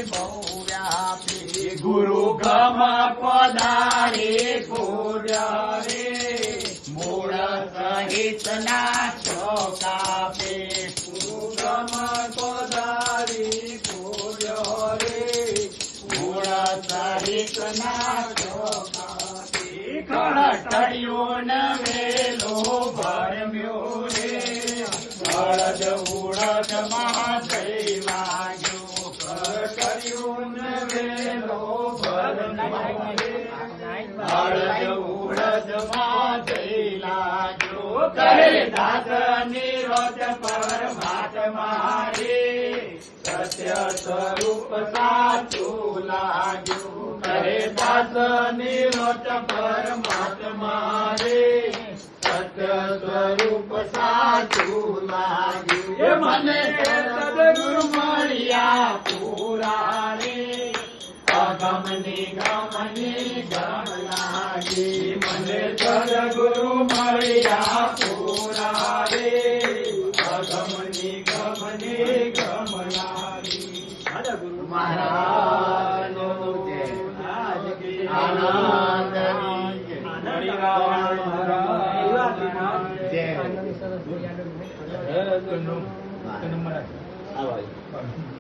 બહુ વ્યાપી ગુરુ ગમ પધારે પૂર્ય રે મૂળ સહિત ના ચોકાપે ગુરુ ગમ પધારી પૂર્ય રે મૂળ સહિત ના ચોકાપે કળટડિયું વેલો ભરમ્યો રે હળદ ઉળદ માં જઈ વાગ્યું કળટડિયું વેલો ભરમ્યો રે હળદ ઉળદ માં જઈ લાગ્યો કરે દાસ નિરોધ પરમાત્મા રે સત્ય સ્વરૂપ સાચું લાગ્યું કરે દાસ નિરોધ પરમાત્મા રે સત્ય સ્વરૂપ સાચું લાગ્યું એ મને સદગુરુ મળ્યા પૂરા રે અગમ નિગમ લાગી મને સદગુરુ મળ્યા પૂરા રે અગમ નિગમ લાગી મહારાજ આનંદ